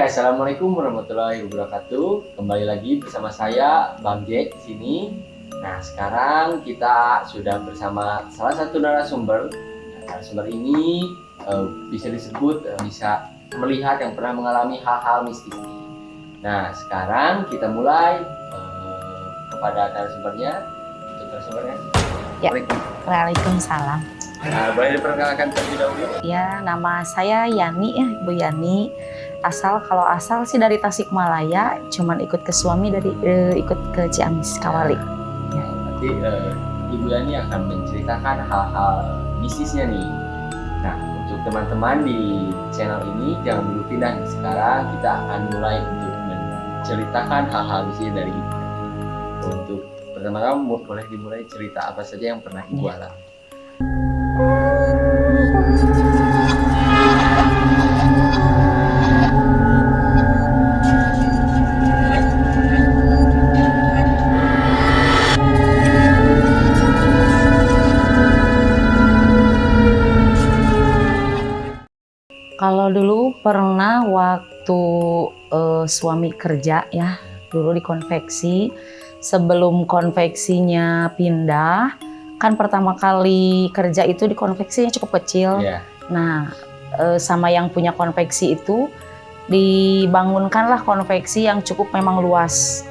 Assalamualaikum warahmatullahi wabarakatuh. Kembali lagi bersama saya Bang Jack di sini. Nah, sekarang kita sudah bersama salah satu narasumber. Narasumber ini bisa disebut bisa melihat yang pernah mengalami hal-hal mistis. Nah, sekarang kita mulai kepada narasumbernya. Untuk narasumbernya. Ya. Waalaikumsalam. Boleh diperkenalkan terlebih dahulu? Ya, nama saya Yani ya, Ibu Yani. Kalau asal sih dari Tasikmalaya, cuman ikut ke suami ikut ke Ciamis, Kawali. Ya. Nanti Ibu Yani akan menceritakan hal-hal mistisnya nih. Nah, untuk teman-teman di channel ini jangan dulu pindah. Sekarang kita akan mulai untuk menceritakan hal-hal mistis dari Ibu. Untuk pertama-tama boleh dimulai cerita apa saja yang pernah Ibu alami. Kalau dulu pernah waktu suami kerja ya, dulu di konveksi. Sebelum konveksinya pindah, kan pertama kali kerja itu di konveksinya cukup kecil. Yeah. Nah, sama yang punya konveksi itu dibangunkanlah konveksi yang cukup memang luas.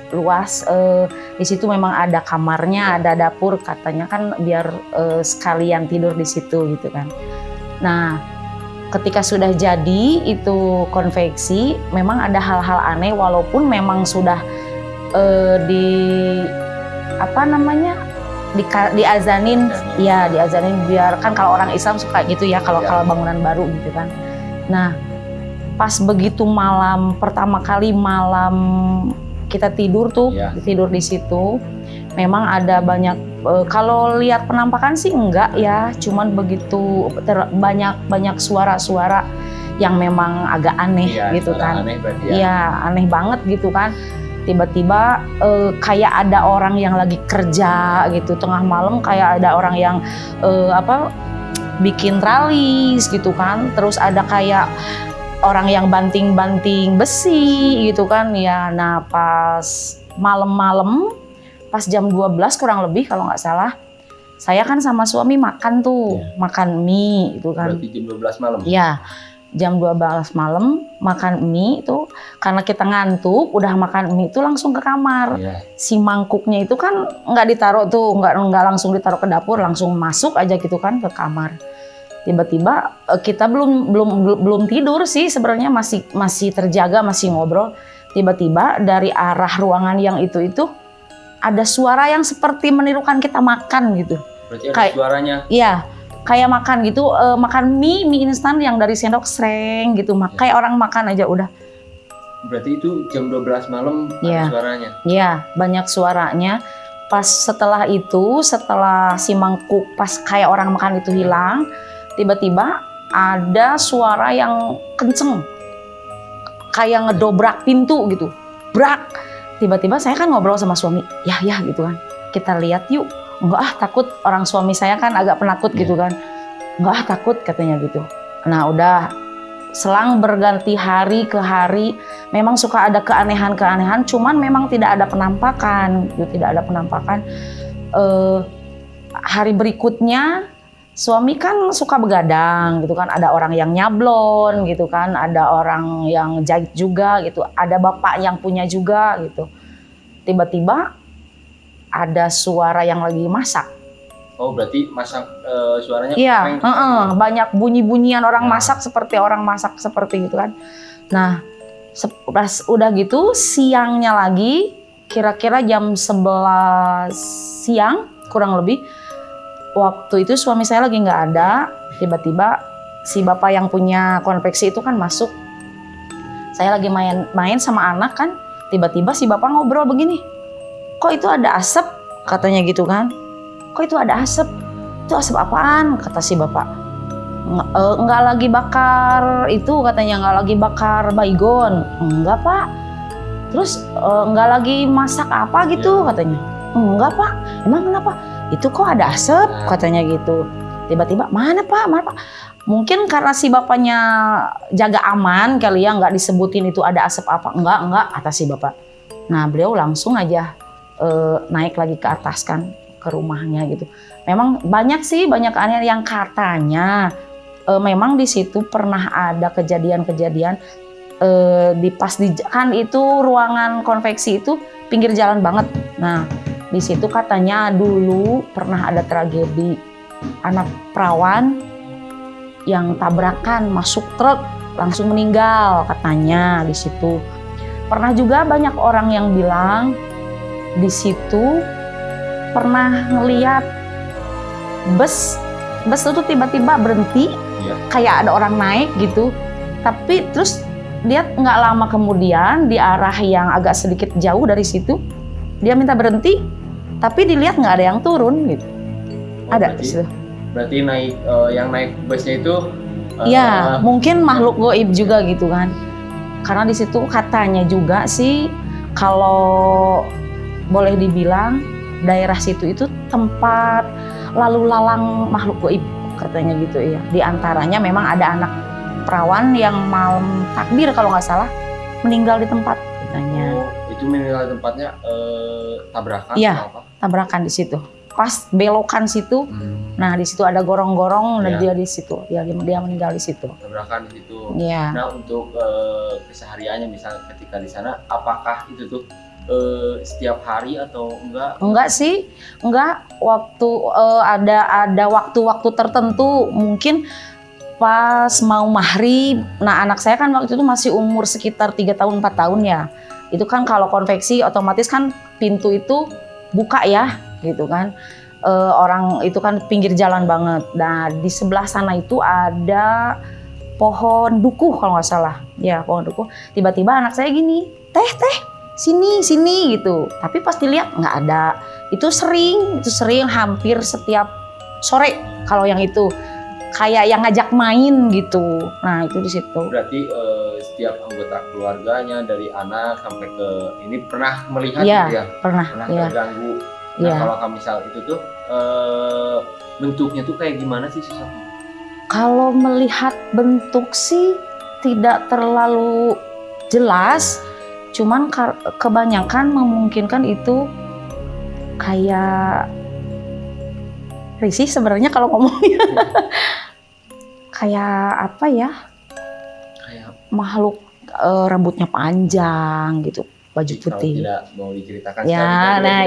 Di situ memang ada kamarnya, ada dapur, katanya kan biar sekalian tidur di situ gitu kan. Nah, ketika sudah jadi itu konveksi, memang ada hal-hal aneh walaupun memang sudah diazanin biar kan kalau orang Islam suka gitu ya kalau bangunan baru gitu kan. Nah, pas begitu pertama kali malam kita tidur tidur di situ, memang ada banyak kalau lihat penampakan sih enggak ya, cuman begitu banyak suara-suara yang memang agak aneh gitu kan. Iya, aneh banget gitu kan. Tiba-tiba kayak ada orang yang lagi kerja gitu tengah malam, kayak ada orang yang bikin tralis gitu kan, terus ada kayak orang yang banting-banting besi gitu kan ya. Nah, pas malam-malam pas jam 12 kurang lebih kalau nggak salah, saya kan sama suami makan makan mie itu kan. Berarti jam 12 malam? Iya. Jam 12 malam makan mie itu, karena kita ngantuk udah makan mie itu langsung ke kamar. Si mangkuknya itu kan nggak ditaruh nggak langsung ditaruh ke dapur, langsung masuk aja gitu kan ke kamar. Tiba-tiba kita belum tidur sih sebenarnya, masih terjaga, masih ngobrol. Tiba-tiba dari arah ruangan yang itu ada suara yang seperti menirukan kita makan gitu. Berarti ada suaranya? Iya. Kayak makan gitu, makan mie instan yang dari sendok sreng gitu, kayak orang makan aja udah. Berarti itu jam 12 malam ada suaranya? Iya, banyak suaranya. Pas setelah si mangkuk pas kayak orang makan itu hilang, tiba-tiba ada suara yang kenceng, kayak ngedobrak pintu gitu, brak. Tiba-tiba saya kan ngobrol sama suami, ya gitu kan, kita lihat yuk. Enggak takut, orang suami saya kan agak penakut gitu kan. Enggak takut katanya gitu. Nah, udah selang berganti hari ke hari, memang suka ada keanehan-keanehan, cuman memang tidak ada penampakan gitu, tidak ada penampakan. Hari berikutnya suami kan suka begadang gitu kan, ada orang yang nyablon gitu kan, ada orang yang jahit juga gitu, ada bapak yang punya juga gitu. Tiba-tiba ada suara yang lagi masak. Oh, berarti masak suaranya? Iya, banyak bunyi-bunyian orang masak, seperti orang masak seperti itu kan. Nah, pas udah gitu siangnya lagi, kira-kira jam 11 siang kurang lebih, waktu itu suami saya lagi nggak ada, tiba-tiba si bapak yang punya konveksi itu kan masuk. Saya lagi main sama anak kan, tiba-tiba si bapak ngobrol begini, kok itu ada asap, katanya gitu kan. Kok itu ada asap? Itu asap apaan? Kata si bapak. Enggak lagi bakar itu, katanya, enggak lagi bakar baygon. Enggak pak. Terus enggak lagi masak apa gitu, katanya. Enggak pak. Emang kenapa? Itu kok ada asap, katanya gitu. Tiba-tiba, mana pak? Mungkin karena si bapaknya jaga aman kali ya, nggak disebutin itu ada asap apa, enggak kata si bapak. Nah beliau langsung aja naik lagi ke atas kan, ke rumahnya gitu. Memang banyak aneh yang katanya memang di situ pernah ada kejadian-kejadian kan itu ruangan konveksi itu pinggir jalan banget. Nah di situ katanya dulu pernah ada tragedi anak perawan yang tabrakan masuk truk langsung meninggal katanya di situ. Pernah juga banyak orang yang bilang di situ pernah ngeliat bus itu tiba-tiba berhenti, kayak ada orang naik gitu. Tapi terus dia nggak lama kemudian di arah yang agak sedikit jauh dari situ dia minta berhenti, tapi dilihat nggak ada yang turun gitu. Ada di situ. Berarti yang naik busnya itu ya mungkin makhluk gaib juga gitu kan, karena di situ katanya juga sih kalau boleh dibilang daerah situ itu tempat lalu lalang makhluk gaib katanya gitu ya. Di antaranya memang ada anak perawan yang malam takbir kalau nggak salah meninggal di tempat katanya. Itu meninggal di tempatnya tabrakan? Iya, tabrakan di situ. Pas belokan situ, nah di situ ada gorong-gorong dan dia di situ, dia meninggal di situ. Tabrakan di situ. Iya. Nah untuk kesehariannya misalnya ketika di sana, apakah itu tuh setiap hari atau enggak? Enggak sih, enggak. Waktu ada waktu-waktu tertentu, mungkin pas mau maghrib. Nah anak saya kan waktu itu masih umur sekitar 3 tahun 4 tahun ya. Itu kan kalau konveksi otomatis kan pintu itu buka ya. Gitu kan, orang itu kan pinggir jalan banget. Nah di sebelah sana itu ada pohon dukuh kalau nggak salah, ya pohon dukuh. Tiba-tiba anak saya gini, teh sini gitu. Tapi pas dilihat nggak ada. Itu sering hampir setiap sore kalau yang itu kayak yang ngajak main gitu. Nah itu di situ. Berarti setiap anggota keluarganya dari anak sampai ke ini pernah melihat ya, gitu ya? Pernah terganggu. Nah kalau misal itu tuh bentuknya tuh kayak gimana sih sosoknya? Kalau melihat bentuk sih tidak terlalu jelas, cuman kebanyakan memungkinkan itu kayak risih sebenarnya kalau ngomongnya. Kayak apa ya? Kayak makhluk rambutnya panjang gitu. Baju putih. Kalau tidak mau diceritakan ya, nah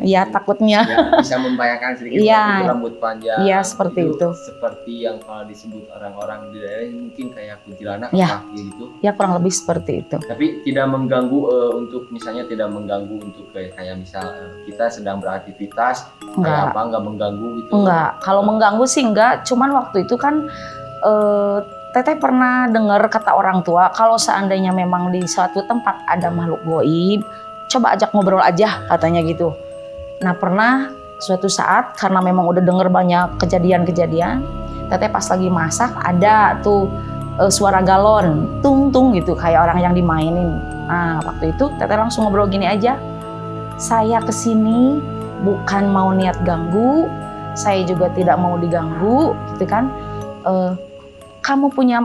ya takutnya. Ya, bisa membayangkan sedikit itu rambut panjang. Iya seperti itu. Seperti yang kalau disebut orang-orang di daerah mungkin kayak kuntilanak gitu. Ya kurang lebih seperti itu. Tapi tidak mengganggu untuk misalnya tidak mengganggu untuk kayak misal kita sedang beraktivitas kayak apa nggak mengganggu gitu. Enggak. Kalau mengganggu sih enggak. Cuman waktu itu kan Teteh pernah dengar kata orang tua kalau seandainya memang di suatu tempat ada makhluk gaib, coba ajak ngobrol aja katanya gitu. Nah pernah suatu saat karena memang udah dengar banyak kejadian-kejadian, Teteh pas lagi masak ada tuh suara galon, tung gitu kayak orang yang dimainin. Nah waktu itu Teteh langsung ngobrol gini aja, saya kesini bukan mau niat ganggu, saya juga tidak mau diganggu gitu kan. Kamu punya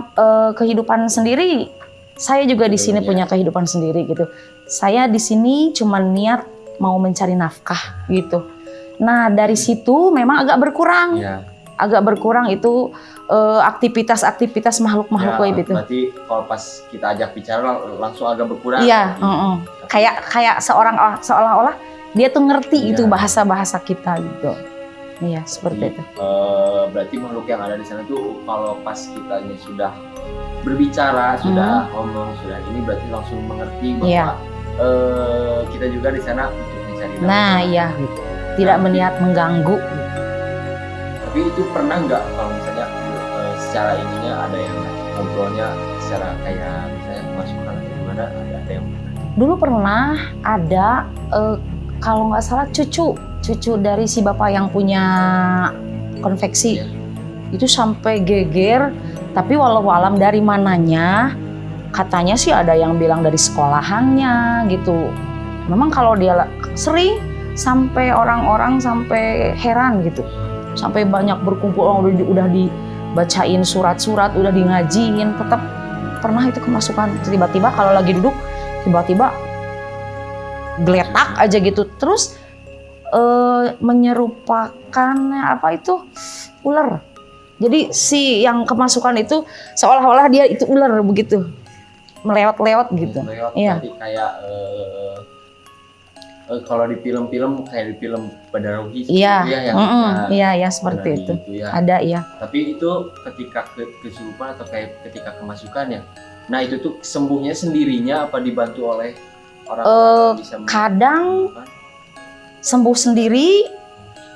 kehidupan sendiri, saya juga di sini punya kehidupan sendiri gitu. Saya di sini cuma niat mau mencari nafkah gitu. Nah dari situ memang agak berkurang itu aktivitas makhluk gaib itu. Berarti kalau pas kita ajak bicara langsung agak berkurang. Iya, kayak seolah-olah dia tuh ngerti itu bahasa kita gitu. Iya seperti itu. Berarti makhluk yang ada di sana tuh kalau pas kitanya sudah berbicara, sudah ngomong, sudah ini berarti langsung mengerti bahwa kita juga di sana untuk mencari nafkah. Nah iya gitu. Tidak berniat mengganggu. Tapi itu pernah nggak kalau misalnya secara ininya ada yang ngobrolnya secara kayak misalnya masukan atau gimana, ada yang dulu pernah ada kalau nggak salah cucu dari si bapak yang punya konveksi itu sampai geger, tapi walau alam dari mananya katanya sih ada yang bilang dari sekolahannya gitu. Memang kalau dia sering sampai orang-orang sampai heran gitu, sampai banyak berkumpul orang udah bacain surat-surat, udah di ngajiin, tetap pernah itu kemasukan. Tiba-tiba kalau lagi duduk, tiba-tiba geletak aja gitu. Terus menyerupakan apa itu ular. Jadi si yang kemasukan itu seolah-olah dia itu ular begitu, melewat-lewat gitu. Melewat Iya. berarti kayak kalau di film-film kayak di film Badarohi Iya, yang iya seperti itu. Ya. Ada ya. Tapi itu ketika kesurupan atau kayak ketika kemasukan ya. Nah itu tuh sembuhnya sendirinya apa dibantu oleh orang yang bisa kadang sembuh sendiri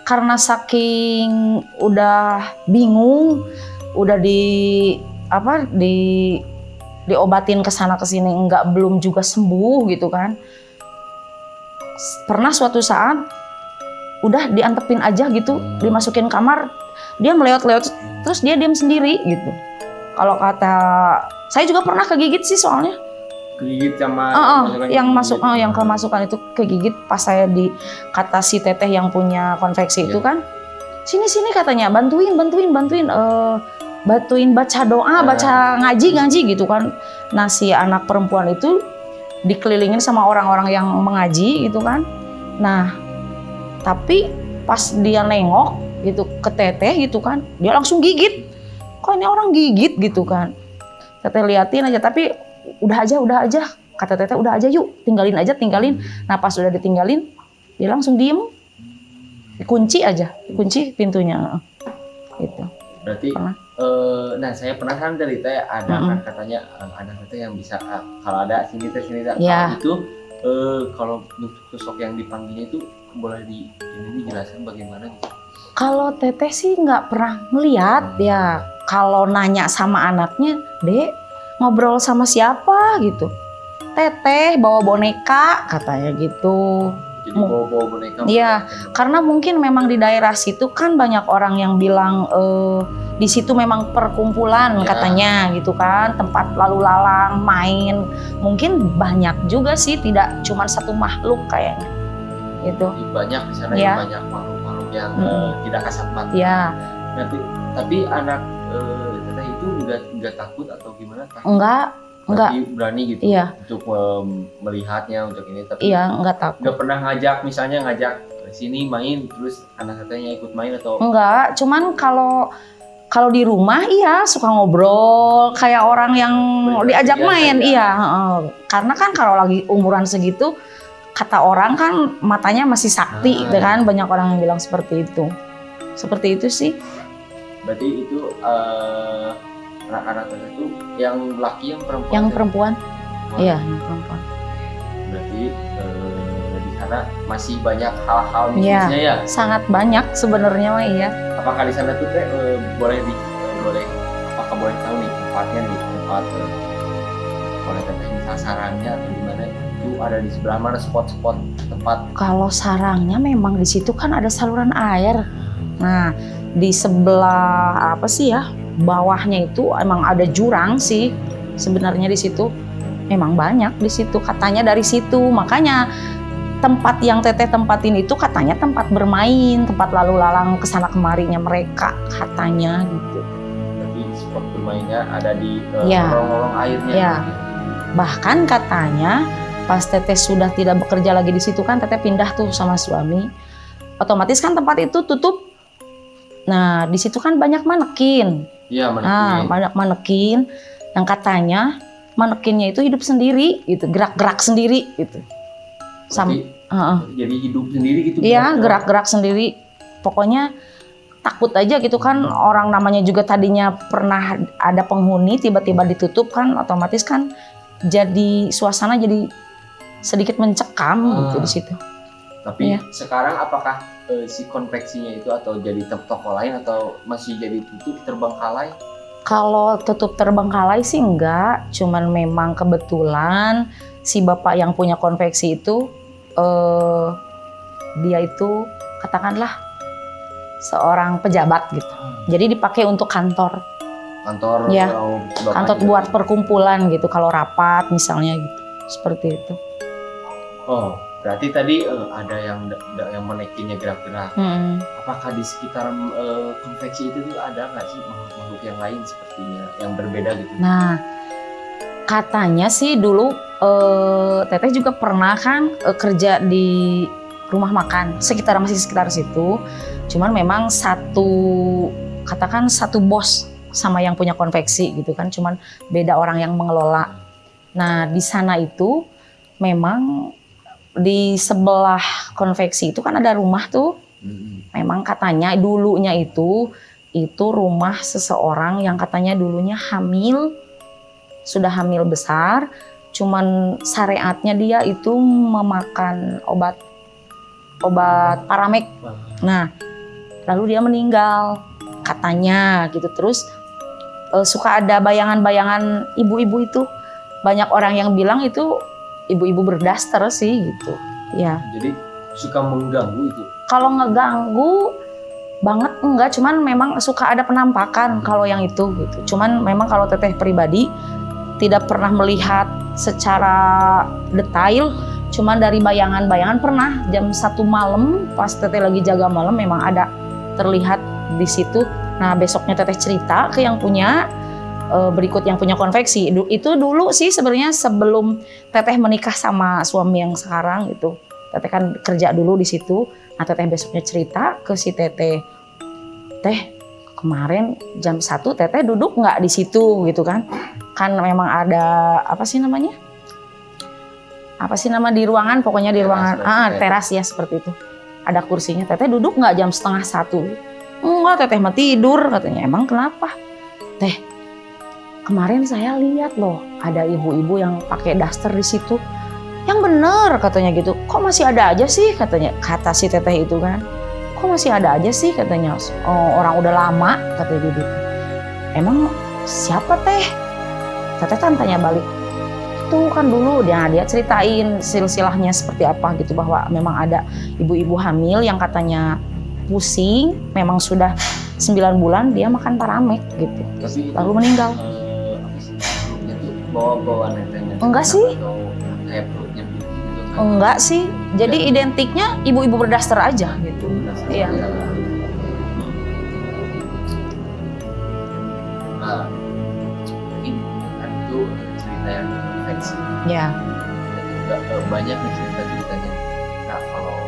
karena saking udah bingung, udah diobatin kesana kesini belum juga sembuh gitu kan. Pernah suatu saat udah diantepin aja gitu, dimasukin kamar, dia melewat-lewat terus dia diam sendiri gitu. Kalau kata saya juga pernah kegigit sih soalnya. Kegigit sama yang kemasukan itu kegigit pas saya kata si teteh yang punya konveksi itu kan, sini katanya bantuin baca doa, baca ngaji gitu kan. Nah si anak perempuan itu dikelilingin sama orang-orang yang mengaji gitu kan. Nah tapi pas dia nengok gitu ke teteh gitu kan, dia langsung gigit. Kok ini orang gigit gitu kan. Teteh liatin aja, tapi udah aja kata teteh, udah aja yuk, tinggalin. Nah pas udah ditinggalin dia langsung diem, dikunci pintunya gitu. Berarti nah saya penasaran dari teh ada kan katanya anak teteh yang bisa kalau ada sini ya. Itu kalau bentuk sosok yang dipanggilnya itu boleh dijelaskan bagaimana gitu? Kalau teteh sih nggak pernah melihat ya. Kalau nanya sama anaknya, Dek ngobrol sama siapa gitu, teteh bawa boneka katanya gitu. Jadi bawa boneka. Iya, karena mungkin memang di daerah situ kan banyak orang yang bilang di situ memang perkumpulan katanya gitu kan, tempat lalu lalang main. Mungkin banyak juga sih, tidak cuma satu makhluk kayaknya. Gitu. Banyak di sana banyak makhluk-makhluk yang tidak kasat mata. Iya. Tapi anak teteh itu nggak takut atau gimana? Enggak. Berani gitu untuk melihatnya untuk ini, tapi enggak takut. Nggak pernah ngajak ke sini main terus anak tetehnya ikut main atau? Enggak, cuman kalau di rumah suka ngobrol kayak orang yang diajak main karena kan kalau lagi umuran segitu kata orang kan matanya masih sakti gitu kan, banyak orang yang bilang seperti itu sih. Berarti itu anak-anak itu yang laki yang perempuan? Yang perempuan. Iya, yang perempuan. Berarti di sana masih banyak hal-hal mistisnya ya? Sangat banyak sebenarnya mah iya. Apakah di sana tuh teh boleh apakah boleh tahu nih tempatnya nih, tempat boleh teteh misal sarangnya atau gimana? Itu ada di sebelah mana spot-spot tempat? Kalau sarangnya memang di situ kan ada saluran air. Nah, di sebelah bawahnya itu emang ada jurang sih sebenarnya di situ. Memang banyak di situ katanya, dari situ makanya tempat yang teteh tempatin itu katanya tempat bermain, tempat lalu lalang kesana kemarinya mereka katanya gitu. Jadi spot bermainnya ada di lorong-lorong airnya. Ya. Bahkan katanya pas teteh sudah tidak bekerja lagi di situ kan, teteh pindah tuh sama suami. Otomatis kan tempat itu tutup. Nah, di situ kan banyak manekin. Iya, manekin. Nah, banyak manekin yang katanya manekinnya itu hidup sendiri gitu, gerak-gerak sendiri gitu. Jadi hidup sendiri gitu. Iya, gerak-gerak sendiri. Pokoknya takut aja gitu kan, orang namanya juga tadinya pernah ada penghuni, tiba-tiba ditutup kan, otomatis kan jadi suasana jadi sedikit mencekam gitu di situ. Tapi sekarang apakah si konveksinya itu atau jadi toko lain atau masih jadi tutup terbengkalai? Kalau tutup terbengkalai sih enggak, cuman memang kebetulan si bapak yang punya konveksi itu dia itu katakanlah seorang pejabat gitu. Jadi dipakai untuk kantor. Kantor kantor buat perkumpulan gitu, kalau rapat misalnya gitu. Seperti itu. Oh, Berarti tadi ada yang manekinnya gerak-gerak. Apakah di sekitar konveksi itu tuh ada nggak sih makhluk yang lain sepertinya yang berbeda gitu? Nah, katanya sih dulu Teteh juga pernah kan kerja di rumah makan masih sekitar situ. Cuman memang katakan satu bos sama yang punya konveksi gitu kan. Cuman beda orang yang mengelola. Nah, di sana itu memang di sebelah konveksi itu kan ada rumah tuh. Memang katanya dulunya itu rumah seseorang yang katanya dulunya sudah hamil besar, cuman syariatnya dia itu memakan obat paramek. Nah, lalu dia meninggal katanya gitu. Terus suka ada bayangan-bayangan ibu-ibu itu. Banyak orang yang bilang itu ibu-ibu berdaster sih gitu. Ya. Jadi suka mengganggu itu. Kalau ngeganggu banget enggak, cuman memang suka ada penampakan kalau yang itu gitu. Cuman memang kalau Teteh pribadi tidak pernah melihat secara detail, cuman dari bayangan-bayangan pernah jam 1 malam pas Teteh lagi jaga malam memang ada terlihat di situ. Nah, besoknya Teteh cerita ke yang punya berikut yang punya konveksi. Itu dulu sih sebenarnya sebelum Teteh menikah sama suami yang sekarang itu. Teteh kan kerja dulu di situ. Nah, Teteh besoknya cerita ke si Teteh, Teh kemarin jam 1 Teteh duduk nggak di situ gitu kan? Kan memang ada apa sih nama di ruangan, pokoknya di ruangan teras ya seperti itu. Ada kursinya. Teteh duduk nggak jam 12:30? Enggak, Teteh mah tidur katanya. Emang kenapa? Teh, kemarin saya lihat loh ada ibu-ibu yang pakai daster di situ. Yang bener katanya gitu. Kok masih ada aja sih katanya, kata si Teteh itu kan. Kok masih ada aja sih katanya. Oh, orang udah lama katanya gitu. Emang siapa Teh? Teteh kan tanya balik. Itu kan dulu dia ceritain silsilahnya seperti apa gitu, bahwa memang ada ibu-ibu hamil yang katanya pusing, memang sudah 9 bulan dia makan paramek gitu. Tapi lalu meninggal. Apa sih? Itu bawa netenya. Enggak sih. Kayak perutnya gitu. Enggak sih. Jadi identiknya ibu-ibu berdaster aja gitu. Iya. Nah, ini kan itu cerita yang konveksi. Ya. Dan juga banyak nih cerita-ceritanya. Nah, kalau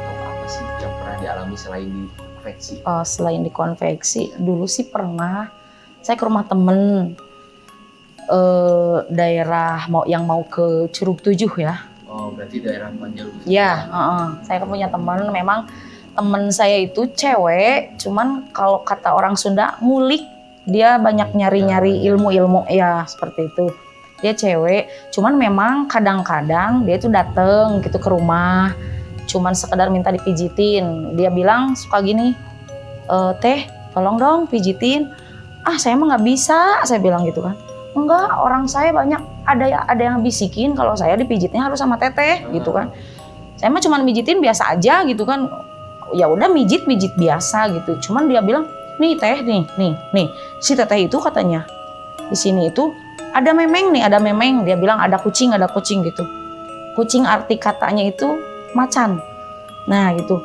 tahu apa sih yang pernah dialami selain di konveksi? Selain di konveksi, dulu sih pernah saya ke rumah temen daerah yang mau ke Curug 7 ya. Oh, berarti daerah Panjalu. Ya, saya punya teman, memang temen saya itu cewek, cuman kalau kata orang Sunda ngulik, dia banyak nyari-nyari ilmu-ilmu ya seperti itu. Dia cewek, cuman memang kadang-kadang dia itu dateng gitu ke rumah, cuman sekedar minta dipijitin. Dia bilang suka gini, Teh tolong dong pijitin. Ah, saya mah nggak bisa, saya bilang gitu kan. Enggak, orang saya banyak ada yang bisikin kalau saya dipijitnya harus sama Teteh gitu kan. Saya mah cuman mijitin biasa aja gitu kan. Ya udah mijit biasa gitu. Cuman dia bilang, "Nih Teh, nih. Si Teteh itu katanya di sini itu ada memeng nih, ada memeng." Dia bilang ada kucing gitu. Kucing arti katanya itu macan. Nah, gitu.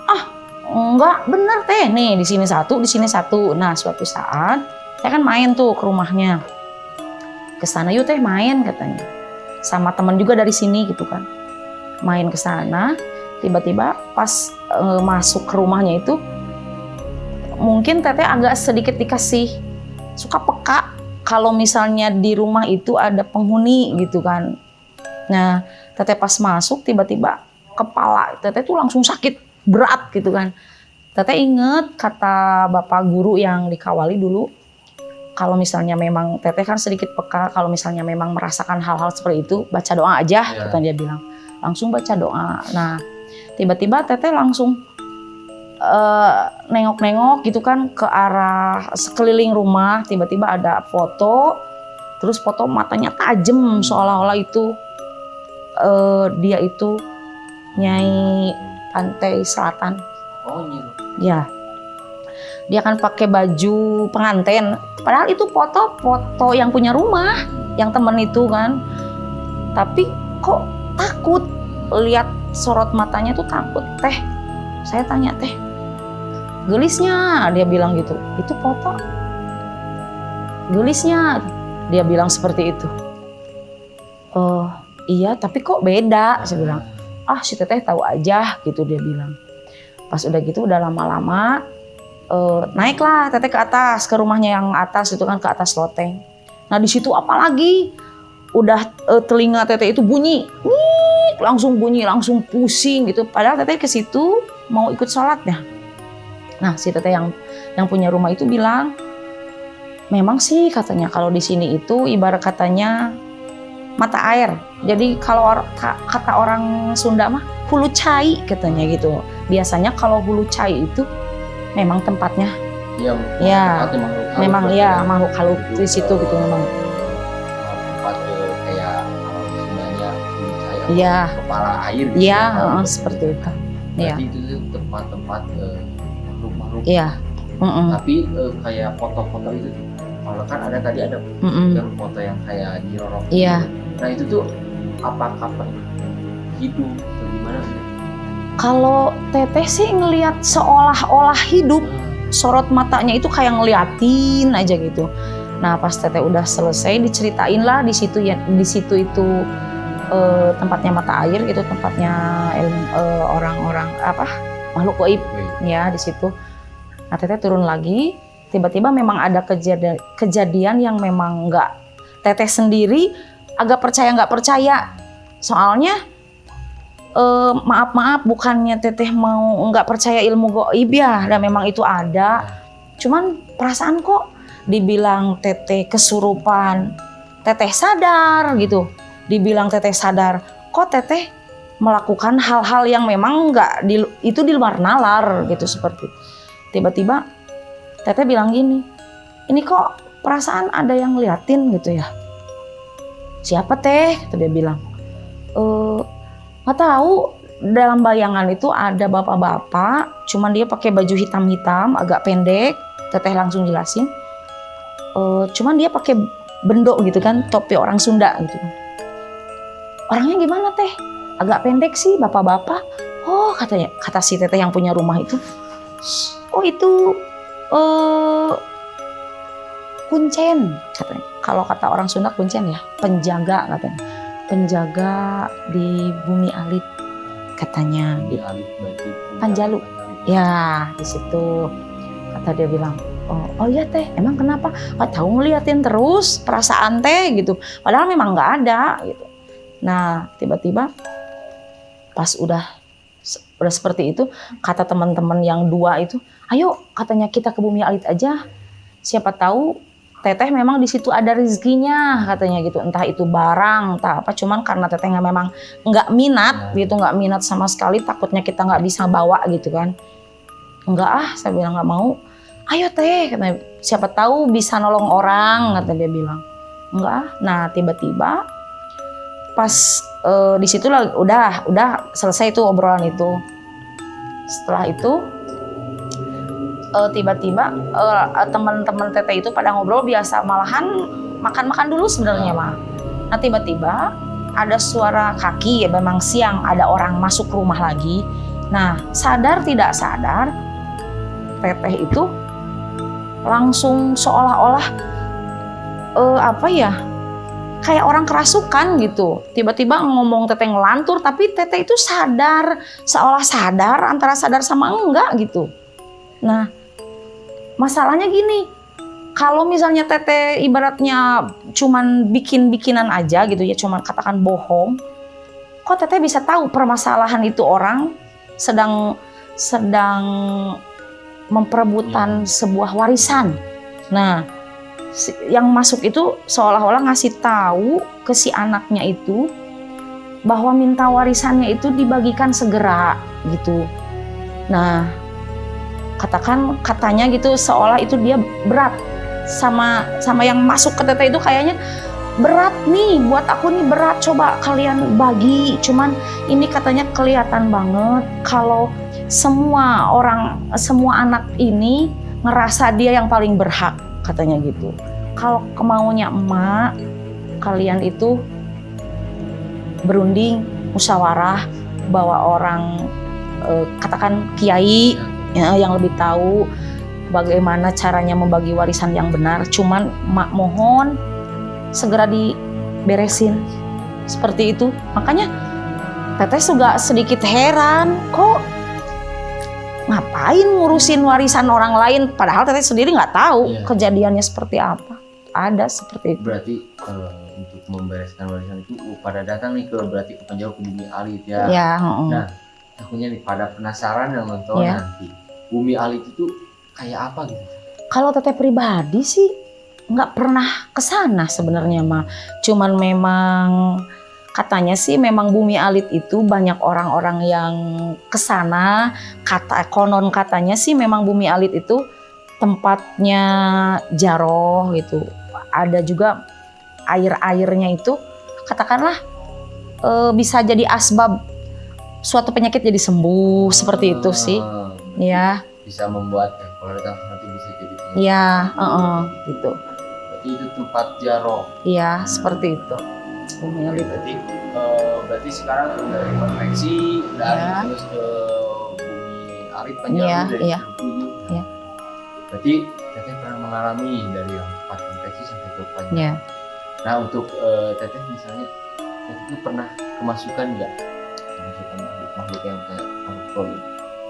Ah, enggak bener Teh. Nih di sini satu. Nah, suatu saat saya kan main tuh ke rumahnya. Kesana yuk Teh main katanya. Sama teman juga dari sini gitu kan. Main ke sana, tiba-tiba pas masuk ke rumahnya itu mungkin Teteh agak sedikit dikasih suka peka kalau misalnya di rumah itu ada penghuni gitu kan. Nah, Teteh pas masuk tiba-tiba kepala Teteh tuh langsung sakit berat gitu kan. Teteh inget kata bapak guru yang dikawali dulu, kalau misalnya memang Teteh kan sedikit peka, kalau misalnya memang merasakan hal-hal seperti itu, baca doa aja, kata dia bilang. Langsung baca doa. Nah, tiba-tiba Teteh langsung nengok-nengok gitu kan ke arah sekeliling rumah. Tiba-tiba ada foto, terus foto matanya tajam seolah-olah itu dia itu Nyai Pantai Selatan. Oh, Nyi. Ya. Dia kan pakai baju pengantin. Padahal itu foto yang punya rumah, yang temen itu kan. Tapi kok takut lihat sorot matanya tuh takut. Teh, saya tanya, teh, gelisnya, dia bilang gitu. Itu foto gelisnya, dia bilang seperti itu. Oh iya, tapi kok beda, saya bilang. Ah si teteh tahu aja gitu, dia bilang. Pas udah gitu udah lama-lama naiklah teteh ke atas, ke rumahnya yang atas itu kan, ke atas loteng. Nah di situ apalagi udah telinga teteh itu bunyi, langsung bunyi, langsung pusing gitu. Padahal teteh ke situ mau ikut sholatnya. Nah si teteh yang punya rumah itu bilang, memang sih katanya kalau di sini itu ibarat katanya mata air. Jadi kalau kata orang Sunda mah hulu cai katanya gitu. Biasanya kalau hulu cai itu memang tempatnya. Iya. Ya, memang ya ya. makhluk halus di situ gitu memang. Tempat kayak orang Sundanya hulu cai, Iya. kepala air. Gitu, Iya, ya. seperti itu. Iya. Berarti itu tuh tempat-tempat makhluk-makhluk. Iya. Tapi kayak foto-foto itu tuh, kalau kan ada tadi ada yang foto yang kayak Nyi Iya. Nah itu tuh apakah hidup atau gimana sih? Kalau teteh sih ngelihat seolah-olah hidup, sorot matanya itu kayak ngeliatin aja gitu. Nah pas teteh udah selesai diceritain lah di situ ya, di situ itu tempatnya mata air gitu, tempatnya orang-orang apa makhluk gaib ya di situ. Nah teteh turun lagi, tiba-tiba memang ada kejadian yang memang nggak, teteh sendiri agak percaya nggak percaya. Soalnya maaf bukannya teteh mau nggak percaya ilmu gaib ya, dan memang itu ada. Cuman perasaan kok dibilang teteh kesurupan, teteh sadar gitu. Dibilang teteh sadar, kok teteh melakukan hal-hal yang memang nggak itu di luar nalar gitu. Seperti tiba-tiba teteh bilang gini, ini kok perasaan ada yang ngeliatin gitu ya. Siapa teh? Kata dia bilang. Nggak tahu, dalam bayangan itu ada bapak-bapak, cuman dia pakai baju hitam-hitam agak pendek. Teteh langsung jelasin, cuman dia pakai bendok gitu kan, topi orang Sunda gitu. Orangnya gimana teh? Agak pendek sih, bapak-bapak. Oh katanya, kata si teteh yang punya rumah itu, oh itu kuncen katanya. Kalau kata orang Sunda kuncen ya, penjaga katanya. Penjaga di Bumi Alit katanya. Di Alit berarti Panjalu. Ya di situ kata dia bilang, oh iya teh, emang kenapa? Nggak tahu, ngeliatin terus perasaan teh gitu. Padahal memang nggak ada gitu. Nah tiba-tiba pas udah seperti itu, kata teman-teman yang dua itu, ayo katanya kita ke Bumi Alit aja. Siapa tahu teteh memang di situ ada rezekinya katanya gitu, entah itu barang, entah apa. Cuman karena teteh memang nggak minat gitu, nggak minat sama sekali, takutnya kita nggak bisa bawa gitu kan. Enggak saya bilang nggak mau. Ayo teh, katanya, siapa tahu bisa nolong orang, kata dia bilang. Enggak. Nah tiba-tiba pas di situ lah udah selesai tuh obrolan itu. Setelah itu tiba-tiba teman-teman teteh itu pada ngobrol biasa, malahan makan-makan dulu sebenarnya mah. Nah tiba-tiba ada suara kaki, ya memang siang ada orang masuk rumah lagi. Nah sadar tidak sadar teteh itu langsung seolah-olah apa ya, kayak orang kerasukan gitu. Tiba-tiba ngomong teteh ngelantur, tapi teteh itu sadar, seolah sadar, antara sadar sama enggak gitu. Nah masalahnya gini, kalau misalnya teteh ibaratnya cuman bikin-bikinan aja gitu ya, cuman katakan bohong, kok teteh bisa tahu permasalahan itu orang sedang memperebutkan sebuah warisan. Nah yang masuk itu seolah-olah ngasih tahu ke si anaknya itu bahwa minta warisannya itu dibagikan segera gitu. Nah katanya gitu, seolah itu dia berat sama yang masuk ke teteh itu, kayaknya berat nih buat aku nih, berat, coba kalian bagi. Cuman ini katanya kelihatan banget kalau semua anak ini ngerasa dia yang paling berhak katanya gitu. Kalau kemaunya emak, kalian itu berunding, musyawarah, bawa orang katakan kiai yang lebih tahu bagaimana caranya membagi warisan yang benar. Cuman mak mohon segera diberesin seperti itu. Makanya Teteh juga sedikit heran, kok ngapain ngurusin warisan orang lain, padahal Teteh sendiri nggak tahu kejadiannya seperti apa. Ada seperti itu. Berarti untuk membereskan warisan itu pada datang nih berarti ke penjauh ke Bumi Alit ya. Nah, takutnya nih pada penasaran yang nonton nanti Bumi Alit itu kayak apa gitu? Kalau Teteh pribadi sih nggak pernah kesana sebenarnya mah. Cuman memang katanya sih memang Bumi Alit itu banyak orang-orang yang kesana. Konon katanya sih memang Bumi Alit itu tempatnya jaroh gitu. Ada juga air-airnya itu katakanlah bisa jadi asbab suatu penyakit jadi sembuh seperti itu sih. Ya. Bisa membuat kalau datang nanti bisa jadi penyakit. Ya, gitu. Berarti itu tempat jaroh. Iya, seperti itu. Bumi Alit. Berarti sekarang dari konveksi dari terus ke Bumi Alit panjang dari 70. Berarti Teteh pernah mengalami dari yang tempat konveksi sampai ke panjang. Nah untuk Teteh misalnya, Teteh itu pernah kemasukan nggak? Kemasukan makhluk yang kayak makhluk ini?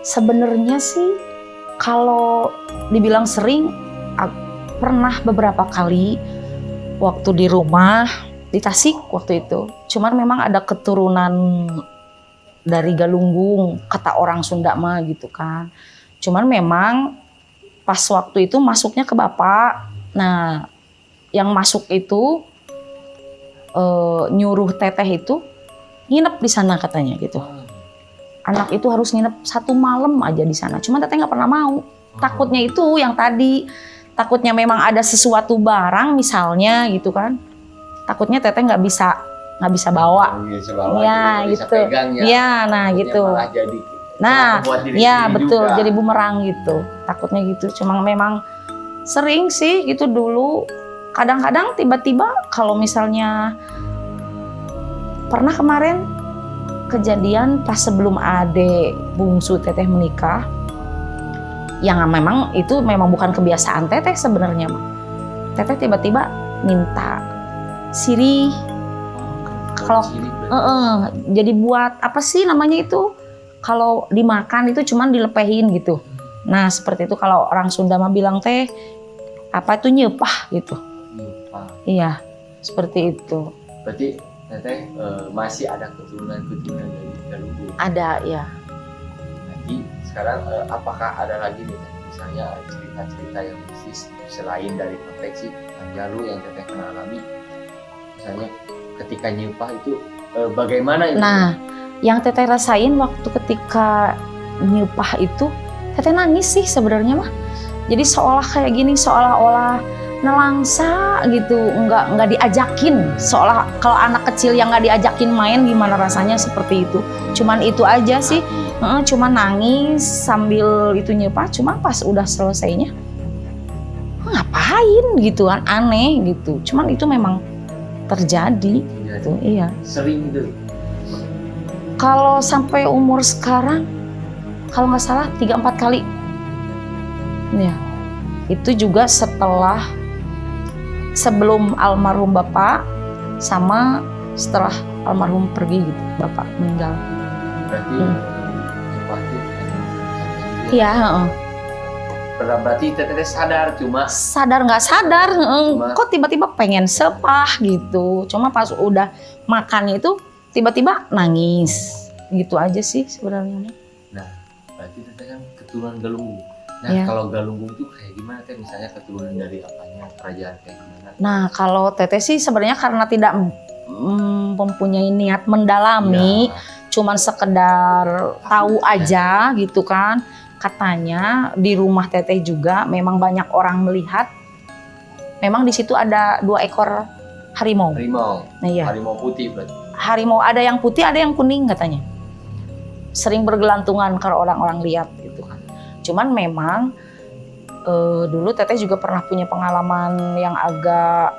Sebenarnya sih kalau dibilang sering, pernah beberapa kali waktu di rumah di Tasik waktu itu. Cuman memang ada keturunan dari Galunggung, kata orang Sunda mah gitu kan. Cuman memang pas waktu itu masuknya ke bapak. Nah, yang masuk itu nyuruh Teteh itu nginep di sana katanya gitu. Anak itu harus nginep 1 malam aja di sana. Cuman Teteh nggak pernah mau. Takutnya itu yang tadi, takutnya memang ada sesuatu barang misalnya gitu kan. Takutnya Teteh nggak bisa bawa. Ya gitu. Pegang, ya, nah takutnya gitu. Nah, ya betul juga. Jadi bumerang gitu. Takutnya gitu. Cuma memang sering sih gitu dulu. Kadang-kadang tiba-tiba kalau misalnya pernah kemarin kejadian pas sebelum adek bungsu Teteh menikah, yang memang itu memang bukan kebiasaan Teteh sebenarnya mah. Teteh tiba-tiba minta sirih. Kalau jadi buat apa sih namanya itu? Kalau dimakan itu cuman dilepehin gitu. Nah seperti itu kalau orang Sunda mah bilang teh apa itu nyepah gitu. Nyepah. Iya seperti itu. Berarti Teteh masih ada keturunan dari Galunggung? Ada ya. Nanti sekarang apakah ada lagi nih misalnya cerita-cerita yang mistis selain dari konveksi Jalu yang Teteh pernah alami? Misalnya ketika nyepah itu bagaimana itu? Nah yang Teteh rasain waktu ketika nyepah itu, Teteh nangis sih sebenarnya mah. Jadi seolah kayak gini, seolah-olah nelangsa gitu, nggak diajakin. Seolah kalau anak kecil yang nggak diajakin main gimana rasanya seperti itu. Cuman itu aja sih, cuman nangis sambil itu nyepah. Cuman pas udah selesainya, ngapain gitu kan, aneh gitu. Cuman itu memang terjadi. Gitu, iya. Sering gitu. Kalau sampai umur sekarang, kalau nggak salah 3-4 kali. Ya, itu juga sebelum almarhum bapak sama setelah almarhum pergi gitu, bapak meninggal. Berarti waktu iya. Berarti Teteh sadar nggak sadar, kok tiba-tiba pengen sepah gitu. Cuma pas udah makan itu tiba-tiba nangis gitu aja sih sebenarnya. Nah, berarti Teteh kan keturunan Galunggung. Nah, kalau Galunggung tuh kayak gimana Teh? Misalnya keturunan dari apanya, kerajaan kayak gimana? Nah, kalau Teteh sih sebenarnya karena tidak mempunyai niat mendalami, cuman sekedar tahu aja gitu kan. Katanya di rumah Teteh juga memang banyak orang melihat. Memang di situ ada 2 ekor harimau. Nah, iya. Harimau putih berarti. Harimau ada yang putih, ada yang kuning katanya. Sering bergelantungan kalau orang-orang lihat gitu kan. Cuman memang dulu Teteh juga pernah punya pengalaman yang agak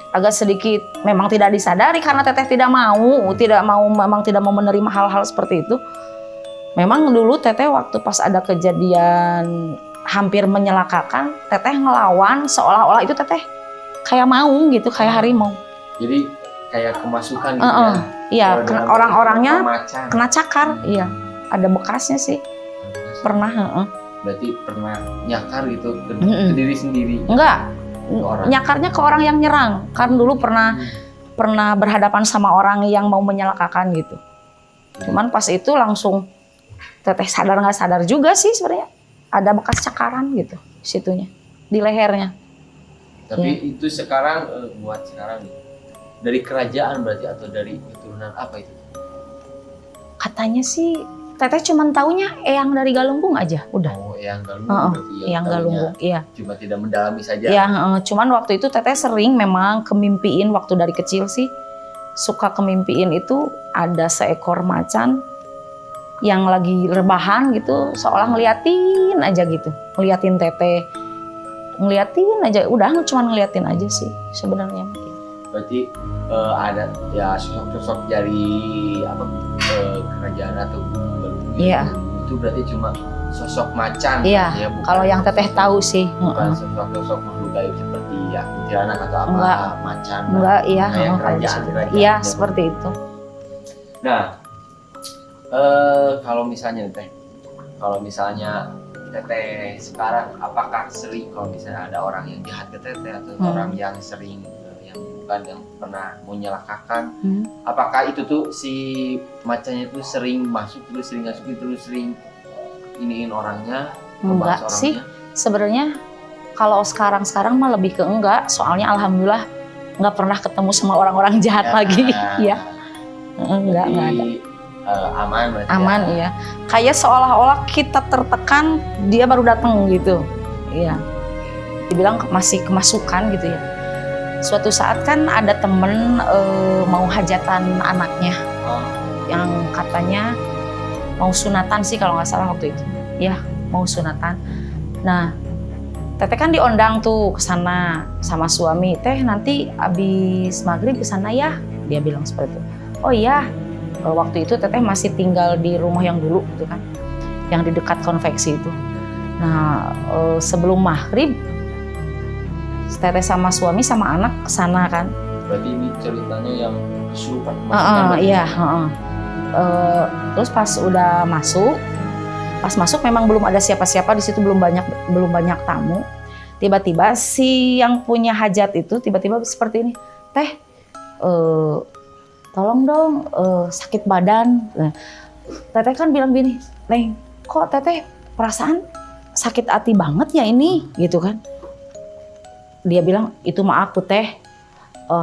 agak sedikit memang tidak disadari karena teteh memang tidak mau menerima hal-hal seperti itu. Memang dulu teteh waktu pas ada kejadian hampir menyelakakan, teteh ngelawan seolah-olah itu teteh kayak mau gitu, kayak harimau. Jadi kayak kemasukan gitu ya. Iya, orang-orangnya macan. kena cakar, iya. Ada bekasnya sih. Pernah, Berarti pernah nyakar gitu ke diri sendiri. Enggak. Orang. Nyakarnya ke orang yang nyerang. Kan dulu pernah berhadapan sama orang yang mau menyelakakan gitu. Cuman pas itu langsung teteh sadar nggak sadar juga sih sebenarnya. Ada bekas cakaran gitu situnya di lehernya. Tapi itu sekarang buat sekarang dari kerajaan berarti atau dari keturunan apa itu? Katanya sih teteh cuman taunya eyang dari Galunggung aja, udah. Oh, eyang Galunggung berarti ya. Eyang Galunggung, iya. Cuma tidak mendalami saja. Iya, cuman waktu itu teteh sering memang kemimpiin waktu dari kecil sih. Suka kemimpiin itu ada seekor macan yang lagi rebahan gitu, seolah ngeliatin aja gitu. Ngeliatin teteh. Ngeliatin aja, udah cuma ngeliatin aja sih sebenarnya. Berarti ada ya sosok-sosok dari apa kerajaan atau Iya. Itu berarti cuma sosok macan. Iya. Ya, kalau yang teteh tahu sih. Bukan sosok makhluk gaib seperti ya kuntilanak atau apa. Enggak. Macan. Enggak, iya. Kayak kerajaan. Iya, seperti itu. Nah, kalau misalnya teteh sekarang apakah sering kalau misalnya ada orang yang jahat ke teteh atau orang yang sering yang pernah menyelakakan, apakah itu tuh si macannya itu sering masuk terus sering iniin orangnya? Enggak sih, sebenarnya kalau sekarang mah lebih ke enggak, soalnya alhamdulillah nggak pernah ketemu sama orang-orang jahat lagi, ya. Enggak ada. Aman berarti. Aman ya. Kayak seolah-olah kita tertekan, dia baru datang gitu, iya. Dibilang masih kemasukan gitu ya. Suatu saat kan ada temen mau hajatan anaknya yang katanya mau sunatan sih kalau nggak salah waktu itu, ya mau sunatan. Nah teteh kan diundang tuh ke sana sama suami, teh nanti abis maghrib ke sana ya, dia bilang seperti itu. Oh iya, waktu itu teteh masih tinggal di rumah yang dulu gitu kan, yang di dekat konveksi itu. Nah sebelum maghrib teteh sama suami sama anak kesana kan. Berarti ini ceritanya yang kesurupan. Iya. Terus pas udah masuk, memang belum ada siapa-siapa di situ, belum banyak tamu. Tiba-tiba si yang punya hajat itu tiba-tiba seperti ini, teh, tolong dong, sakit badan. Nah, teteh kan bilang gini, Neng, kok teteh perasaan sakit hati banget ya ini, gitu kan? Dia bilang, itu mah aku teh,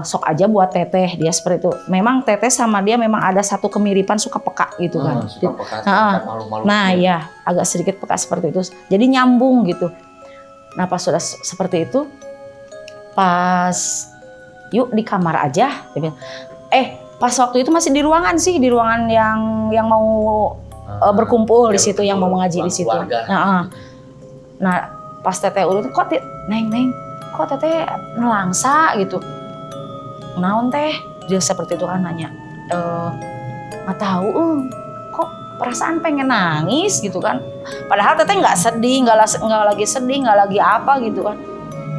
sok aja buat teteh, dia seperti itu. Memang teteh sama dia memang ada satu kemiripan, suka peka gitu kan. Suka peka, malu-malu. Nah ya, agak sedikit peka seperti itu. Jadi nyambung gitu. Nah pas sudah seperti itu, pas yuk di kamar aja. Dia bilang, pas waktu itu masih di ruangan sih, di ruangan yang mau berkumpul di situ, yang mau mengaji di situ. Nah pas teteh urut, kok neng, kok teteh nelangsa gitu, naon teh, dia seperti itu kan nanya, nggak tahu, kok perasaan pengen nangis gitu kan, padahal teteh nggak sedih, nggak lagi sedih, nggak lagi apa gitu kan,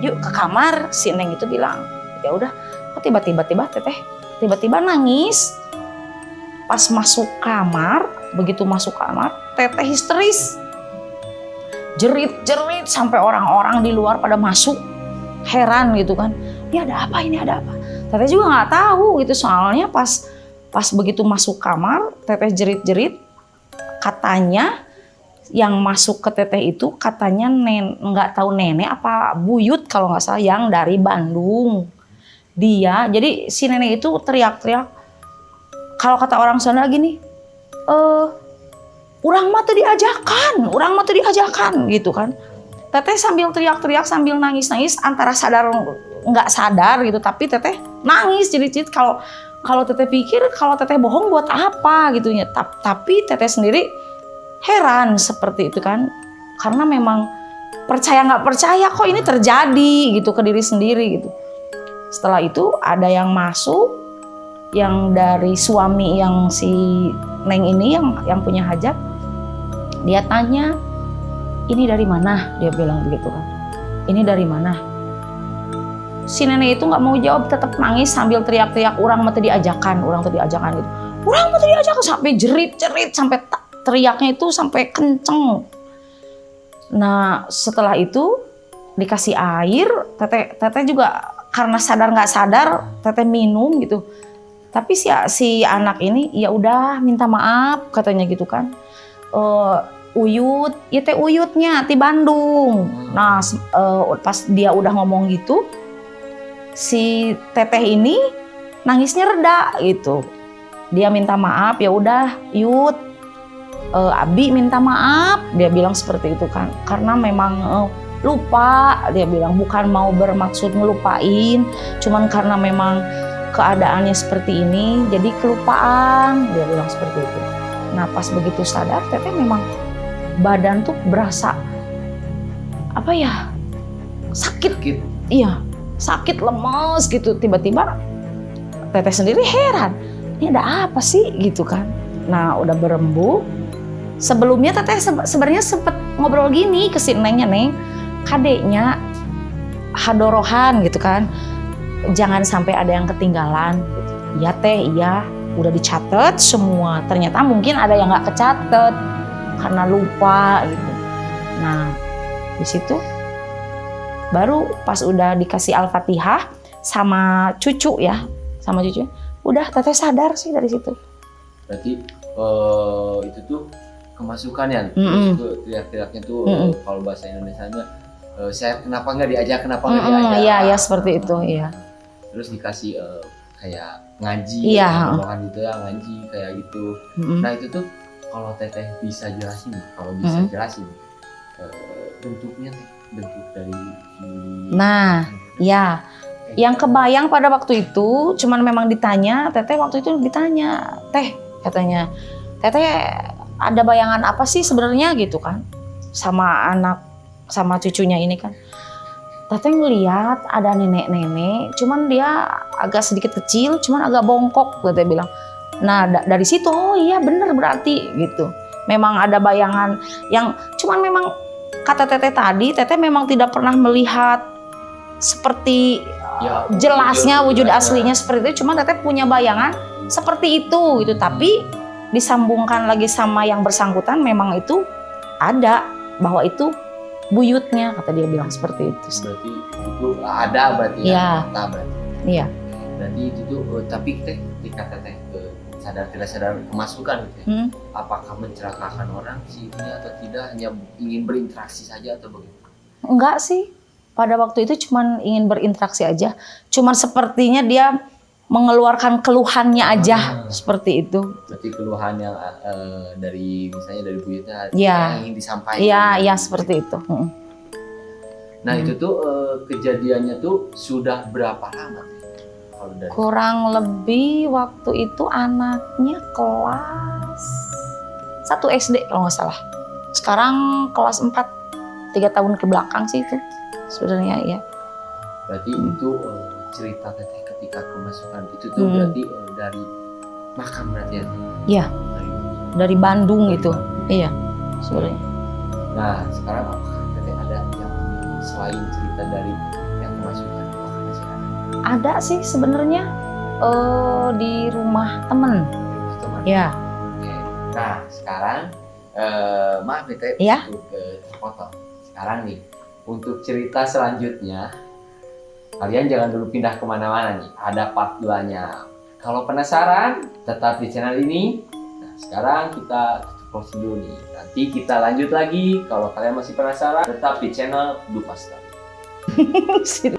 yuk ke kamar. Si neng itu bilang, ya udah, kok tiba-tiba teteh tiba-tiba nangis. Pas masuk kamar, begitu masuk kamar, teteh histeris, jerit sampai orang-orang di luar pada masuk. Heran gitu kan, ini ada apa? Teteh juga nggak tahu gitu, soalnya pas begitu masuk kamar, teteh jerit, katanya yang masuk ke teteh itu katanya nggak tahu nenek apa buyut kalau nggak salah, yang dari Bandung. Jadi si nenek itu teriak-teriak, kalau kata orang sana gini, urang mah teu diajakan gitu kan. Teteh sambil teriak-teriak, sambil nangis-nangis, antara sadar nggak sadar gitu, tapi teteh nangis jerit-jerit. Kalau teteh pikir kalau teteh bohong buat apa gitu ya. Tapi teteh sendiri heran seperti itu kan, karena memang percaya nggak percaya kok ini terjadi gitu ke diri sendiri gitu. Setelah itu ada yang masuk, yang dari suami yang si Neng ini yang punya hajat. Dia tanya, ini dari mana? Dia bilang begitu kan. Ini dari mana? Si nenek itu nggak mau jawab, tetap nangis sambil teriak-teriak, orang mah tadi ajakan gitu. Orang mah tadi ajakan sampai jerit-jerit, sampai teriaknya itu sampai kenceng. Nah setelah itu dikasih air, teteh juga karena sadar nggak sadar, teteh minum gitu. Tapi si anak ini ya udah minta maaf katanya gitu kan. Uyut, ya teh uyutnya di Bandung. Nah pas dia udah ngomong gitu, si teteh ini nangisnya reda gitu. Dia minta maaf, ya udah Yud, Abi minta maaf, dia bilang seperti itu kan. Karena memang lupa, dia bilang bukan mau bermaksud ngelupain, cuman karena memang keadaannya seperti ini, jadi kelupaan, dia bilang seperti itu. Nah pas begitu sadar, teteh memang badan tuh berasa apa ya, sakit. Iya, sakit, lemes gitu. Tiba-tiba teteh sendiri heran, ini ada apa sih gitu kan. Nah udah berembuk. Sebelumnya teteh sebenarnya sempet ngobrol gini ke si Nengnya, Neng, kadeknya hadorohan gitu kan, jangan sampai ada yang ketinggalan gitu. Iya teh, iya udah dicatat semua. Ternyata mungkin ada yang nggak kecatet karena lupa gitu. Nah di situ baru pas udah dikasih Al-Fatihah sama cucu ya, sama cucu, udah teteh sadar sih dari situ. Berarti itu tuh kemasukan ya, teriak-teriaknya tuh kalau bahasa Indonesianya, saya kenapa nggak diajak, Iya ya seperti itu, iya. Terus dikasih kayak ngaji, iya, gitu ya, ngaji kayak gitu. Nah itu tuh kalau teteh bisa jelasin, bentuknya, bentuk dari. Nah, ya. Yang kebayang pada waktu itu, cuman memang ditanya, teteh waktu itu ditanya, teh katanya, teteh ada bayangan apa sih sebenarnya gitu kan, sama anak, sama cucunya ini kan. Teteh ngeliat ada nenek-nenek, cuman dia agak sedikit kecil, cuman agak bongkok, teteh bilang. Nah dari situ, oh iya bener berarti gitu. Memang ada bayangan yang, cuman memang kata teteh tadi, teteh memang tidak pernah melihat seperti ya, jelasnya wujud aslinya seperti itu, cuma teteh punya bayangan seperti itu gitu. Tapi disambungkan lagi sama yang bersangkutan, memang itu ada bahwa itu buyutnya, kata dia bilang seperti itu. Berarti itu ada berarti ya? Iya. Berarti itu tuh, tapi teh ketika teteh sadar tidak sadar kemasukan gitu ya, apakah mencelakakan orang sih ini atau tidak, hanya ingin berinteraksi saja atau bagaimana? Enggak sih. Pada waktu itu cuman ingin berinteraksi aja. Cuman sepertinya dia mengeluarkan keluhannya aja, seperti itu. Berarti keluhan yang dari misalnya dari buyutnya yang ingin disampaikan. Iya, seperti itu. Nah itu tuh kejadiannya tuh sudah berapa lama? Kurang lebih waktu itu anaknya kelas 1 SD kalau nggak salah. Sekarang kelas 4, 3 tahun ke belakang sih itu sebenarnya ya. Berarti itu cerita teteh ketika kemasukan itu tuh berarti dari makam berarti ya? Iya, dari Bandung itu. Iya, sebenarnya. Nah sekarang apakah teteh ada yang selain cerita dari yang kemasukan? Apakah masih ada? Ada sih sebenarnya di rumah temen. Ya. Oke. Nah sekarang maaf teteh ya? untuk foto. Sekarang nih untuk cerita selanjutnya, kalian jangan dulu pindah kemana-mana nih, ada part 2-nya. Kalau penasaran, tetap di channel ini. Nah, sekarang kita close dulu nih. Nanti kita lanjut lagi. Kalau kalian masih penasaran, tetap di channel Dupa Story.